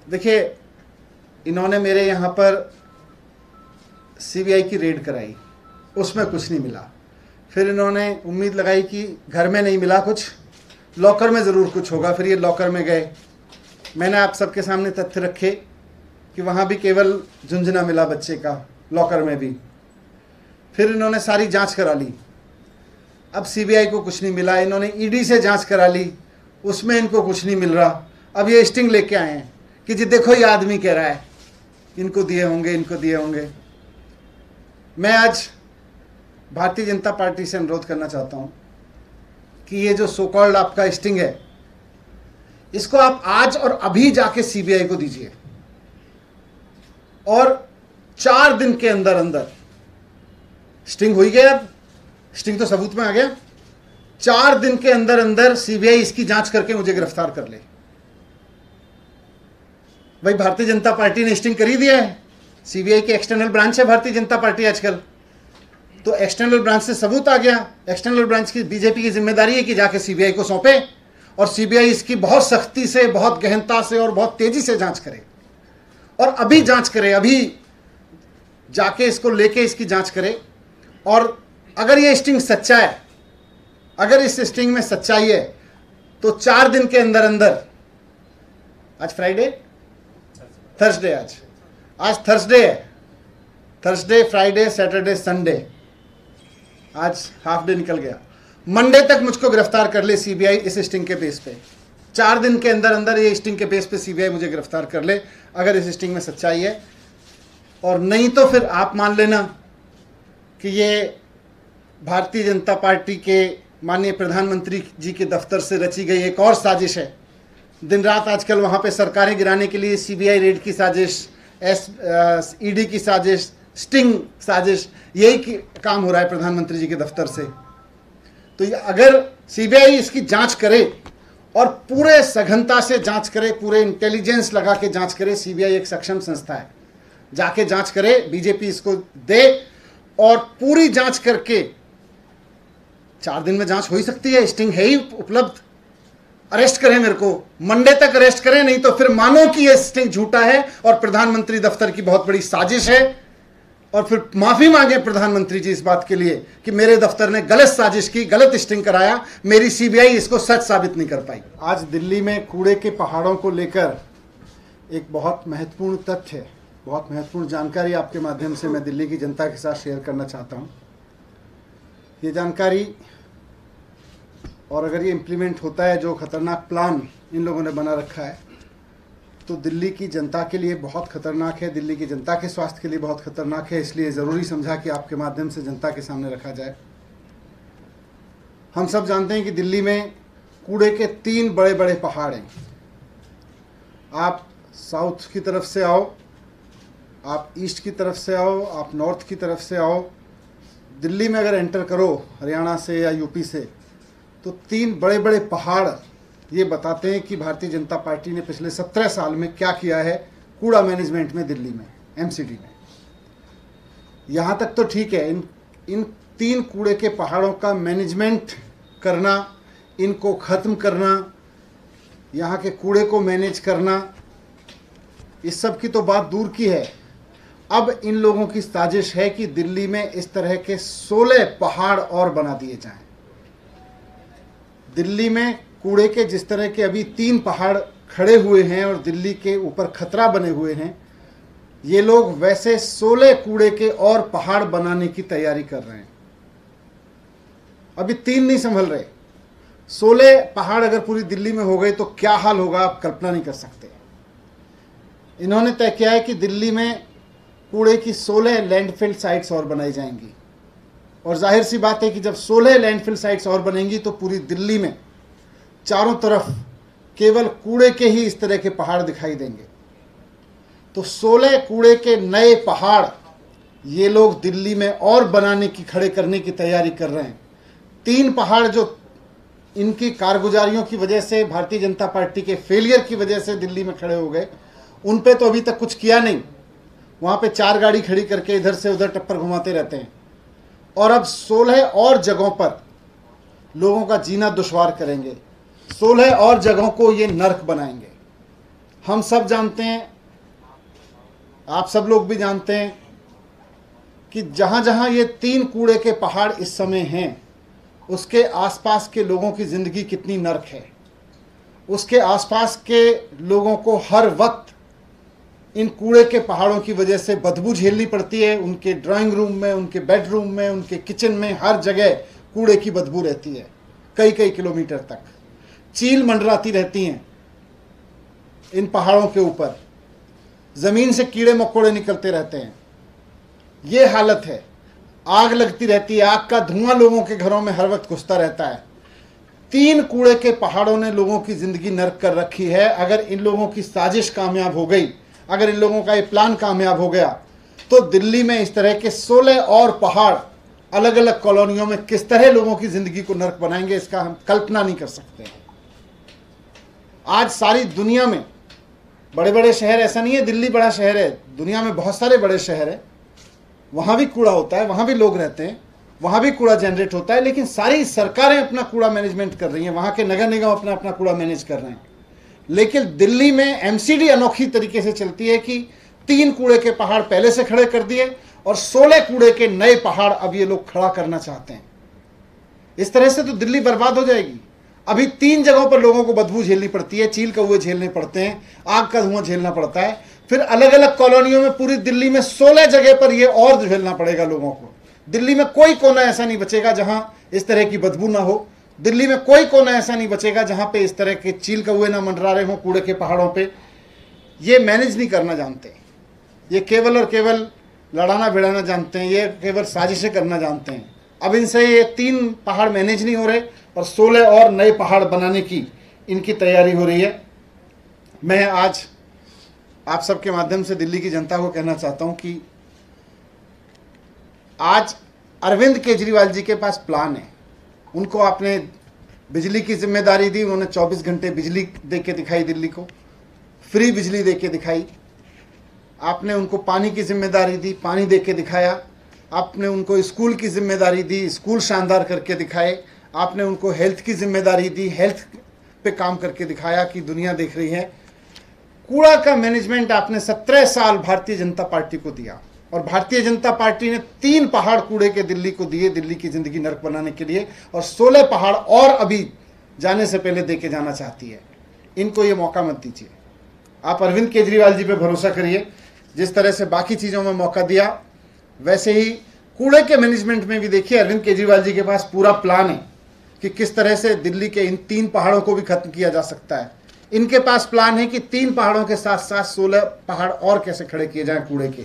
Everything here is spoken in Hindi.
देखिए, इन्होंने मेरे यहाँ पर सीबीआई की रेड कराई, उसमें कुछ नहीं मिला। फिर इन्होंने उम्मीद लगाई कि घर में नहीं मिला कुछ, लॉकर में ज़रूर कुछ होगा। फिर ये लॉकर में गए, मैंने आप सबके सामने तथ्य रखे कि वहाँ भी केवल झुंझुना मिला बच्चे का, लॉकर में भी। फिर इन्होंने सारी जांच करा ली, अब सीबीआई को कुछ नहीं मिला। इन्होंने ईडी से जांच करा ली, उसमें इनको कुछ नहीं मिल रहा। अब ये स्टिंग लेके आए हैं कि जी देखो ये आदमी कह रहा है इनको दिए होंगे, इनको दिए होंगे। मैं आज भारतीय जनता पार्टी से अनुरोध करना चाहता हूं कि ये जो सो कॉल्ड आपका स्टिंग है, इसको आप आज और अभी जाके सीबीआई को दीजिए और 4 दिन के अंदर अंदर स्टिंग हो ही गया। अब स्टिंग तो सबूत में आ गया। 4 दिन के अंदर अंदर सीबीआई इसकी जांच करके मुझे गिरफ्तार कर ले। भाई, भारतीय जनता पार्टी ने स्टिंग कर ही दिया है। सीबीआई की एक्सटर्नल ब्रांच है भारतीय जनता पार्टी आजकल, तो एक्सटर्नल ब्रांच से सबूत आ गया। एक्सटर्नल ब्रांच की, बीजेपी की जिम्मेदारी है कि जाके सीबीआई को सौंपे और सीबीआई इसकी बहुत सख्ती से, बहुत गहनता से और बहुत तेजी से जांच करे और अभी जांच करे, अभी जाके इसको लेके इसकी जांच करे। और अगर ये स्टिंग सच्चा है, अगर इस स्टिंग में सच्चाई है, तो 4 दिन के अंदर अंदर, आज फ्राइडे, थर्सडे, आज थर्सडे है, थर्सडे, फ्राइडे, सैटरडे, संडे, आज हाफ डे निकल गया। मंडे तक मुझको गिरफ्तार कर ले सीबीआई इस स्टिंग के बेस पे। 4 दिन के अंदर अंदर ये स्टिंग के बेस पे सीबीआई मुझे गिरफ्तार कर ले, अगर इस स्टिंग में सच्चाई है। और नहीं तो फिर आप मान लेना कि ये भारतीय जनता पार्टी के माननीय प्रधानमंत्री जी के दफ्तर से रची गई एक और साजिश है। दिन रात आजकल वहाँ पे सरकारें गिराने के लिए सीबीआई रेड की साजिश, ईडी की साजिश, स्टिंग साजिश, यही काम हो रहा है प्रधानमंत्री जी के दफ्तर से। तो अगर सीबीआई इसकी जांच करे और पूरे सघनता से जांच करे, पूरे इंटेलिजेंस लगा के जांच करे, सीबीआई एक सक्षम संस्था है, जाके जांच करे, बीजेपी इसको दे और पूरी जांच करके 4 दिन में जांच हो ही सकती है, स्टिंग है ही उपलब्ध। अरेस्ट करें, मेरे को मंडे तक अरेस्ट करें, नहीं तो फिर मानो कि यह स्टिंग झूठा है और प्रधानमंत्री दफ्तर की बहुत बड़ी साजिश है। और फिर माफी मांगे प्रधानमंत्री जी इस बात के लिए कि मेरे दफ्तर ने गलत साजिश की, गलत स्टिंग कराया, मेरी सीबीआई इसको सच साबित नहीं कर पाई। आज दिल्ली में कूड़े के पहाड़ों को लेकर एक बहुत महत्वपूर्ण तथ्य, बहुत महत्वपूर्ण जानकारी आपके माध्यम से मैं दिल्ली की जनता के साथ शेयर करना चाहता हूं। ये जानकारी, और अगर ये इम्प्लीमेंट होता है, जो खतरनाक प्लान इन लोगों ने बना रखा है, तो दिल्ली की जनता के लिए बहुत खतरनाक है, दिल्ली की जनता के स्वास्थ्य के लिए बहुत खतरनाक है। इसलिए ज़रूरी समझा कि आपके माध्यम से जनता के सामने रखा जाए। हम सब जानते हैं कि दिल्ली में कूड़े के 3 बड़े बड़े पहाड़ हैं। आप साउथ की तरफ से आओ, आप ईस्ट की तरफ से आओ, आप नॉर्थ की तरफ से आओ, दिल्ली में अगर एंटर करो हरियाणा से या यूपी से, तो 3 बड़े बड़े पहाड़ ये बताते हैं कि भारतीय जनता पार्टी ने पिछले 17 साल में क्या किया है कूड़ा मैनेजमेंट में दिल्ली में, एमसीडी में। यहाँ तक तो ठीक है, इन 3 कूड़े के पहाड़ों का मैनेजमेंट करना, इनको ख़त्म करना, यहाँ के कूड़े को मैनेज करना, इस सब की तो बात दूर की है। अब इन लोगों की साजिश है कि दिल्ली में इस तरह के 16 पहाड़ और बना दिए जाएं। दिल्ली में कूड़े के जिस तरह के अभी 3 पहाड़ खड़े हुए हैं और दिल्ली के ऊपर खतरा बने हुए हैं, ये लोग वैसे 16 कूड़े के और पहाड़ बनाने की तैयारी कर रहे हैं। अभी 3 नहीं संभल रहे, 16 पहाड़ अगर पूरी दिल्ली में हो गए तो क्या हाल होगा, आप कल्पना नहीं कर सकते। इन्होंने तय किया है कि दिल्ली में कूड़े की 16 लैंडफिल साइट्स और बनाई जाएंगी। और जाहिर सी बात है कि जब 16 लैंडफिल साइट्स और बनेंगी तो पूरी दिल्ली में चारों तरफ केवल कूड़े के ही इस तरह के पहाड़ दिखाई देंगे। तो 16 कूड़े के नए पहाड़ ये लोग दिल्ली में और बनाने की, खड़े करने की तैयारी कर रहे हैं। 3 पहाड़ जो इनकी कारगुजारियों की वजह से, भारतीय जनता पार्टी के फेलियर की वजह से दिल्ली में खड़े हो गए, उन पे तो अभी तक कुछ किया नहीं। वहाँ पे 4 गाड़ी खड़ी करके इधर से उधर टप्पर घुमाते रहते हैं। और अब 16 और जगहों पर लोगों का जीना दुश्वार करेंगे, 16 और जगहों को ये नर्क बनाएंगे। हम सब जानते हैं, आप सब लोग भी जानते हैं कि जहाँ जहाँ ये 3 कूड़े के पहाड़ इस समय हैं, उसके आसपास के लोगों की ज़िंदगी कितनी नर्क है। उसके आसपास के लोगों को हर वक्त इन कूड़े के पहाड़ों की वजह से बदबू झेलनी पड़ती है। उनके ड्राइंग रूम में, उनके बेडरूम में, उनके किचन में, हर जगह कूड़े की बदबू रहती है, कई कई किलोमीटर तक। चील मंडराती रहती हैं इन पहाड़ों के ऊपर, ज़मीन से कीड़े मकोड़े निकलते रहते हैं। ये हालत है। आग लगती रहती है, आग का धुआं लोगों के घरों में हर वक्त घुसता रहता है। 3 कूड़े के पहाड़ों ने लोगों की ज़िंदगी नर्क कर रखी है। अगर इन लोगों की साजिश कामयाब हो गई, अगर इन लोगों का ये प्लान कामयाब हो गया, तो दिल्ली में इस तरह के 16 और पहाड़ अलग अलग कॉलोनियों में किस तरह लोगों की ज़िंदगी को नर्क बनाएंगे, इसका हम कल्पना नहीं कर सकते। आज सारी दुनिया में बड़े बड़े शहर, ऐसा नहीं है दिल्ली बड़ा शहर है, दुनिया में बहुत सारे बड़े शहर हैं, वहाँ भी कूड़ा होता है, वहाँ भी लोग रहते हैं, वहाँ भी कूड़ा जनरेट होता है, लेकिन सारी सरकारें अपना कूड़ा मैनेजमेंट कर रही हैं, वहाँ के नगर निगम अपना अपना कूड़ा मैनेज कर रहे हैं। लेकिन दिल्ली में एमसीडी अनोखी तरीके से चलती है कि 3 कूड़े के पहाड़ पहले से खड़े कर दिए और 16 कूड़े के नए पहाड़ अब ये लोग खड़ा करना चाहते हैं। इस तरह से तो दिल्ली बर्बाद हो जाएगी। अभी 3 जगहों पर लोगों को बदबू झेलनी पड़ती है, चील कौवे झेलने पड़ते हैं, आग का धुआं झेलना पड़ता है। फिर अलग अलग कॉलोनियों में पूरी दिल्ली में 16 जगह पर ये और झेलना पड़ेगा लोगों को। दिल्ली में कोई कोना ऐसा नहीं बचेगा जहां इस तरह की बदबू ना हो। दिल्ली में कोई कोना ऐसा नहीं बचेगा जहां पे इस तरह के चील कौवे ना मंडरा रहे हों कूड़े के पहाड़ों पे। ये मैनेज नहीं करना जानते, ये केवल और केवल लड़ाना भिड़ाना जानते हैं, ये केवल साजिशें करना जानते हैं। अब इनसे ये 3 पहाड़ मैनेज नहीं हो रहे और 16 और नए पहाड़ बनाने की इनकी तैयारी हो रही है। मैं आज आप सबके माध्यम से दिल्ली की जनता को कहना चाहता हूं कि आज अरविंद केजरीवाल जी के पास प्लान है। उनको आपने बिजली की जिम्मेदारी दी, उन्होंने 24 घंटे बिजली दे के दिखाई, दिल्ली को फ्री बिजली दे के दिखाई। आपने उनको पानी की जिम्मेदारी दी, पानी दे के दिखाया। आपने उनको स्कूल की जिम्मेदारी दी, स्कूल शानदार करके दिखाए। आपने उनको हेल्थ की जिम्मेदारी दी, हेल्थ पे काम करके दिखाया कि दुनिया देख रही है। कूड़ा का मैनेजमेंट आपने 17 साल भारतीय जनता पार्टी को दिया और भारतीय जनता पार्टी ने 3 पहाड़ कूड़े के दिल्ली को दिए, दिल्ली की जिंदगी नर्क बनाने के लिए, और 16 पहाड़ और अभी जाने से पहले दे के जाना चाहती है। इनको ये मौका मत दीजिए। आप अरविंद केजरीवाल जी पे भरोसा करिए। जिस तरह से बाकी चीज़ों में मौका दिया, वैसे ही कूड़े के मैनेजमेंट में भी देखिए अरविंद केजरीवाल जी के पास पूरा प्लान है कि किस तरह से दिल्ली के इन 3 पहाड़ों को भी खत्म किया जा सकता है। इनके पास प्लान है कि 3 पहाड़ों के साथ साथ 16 पहाड़ और कैसे खड़े किए जाएं कूड़े के।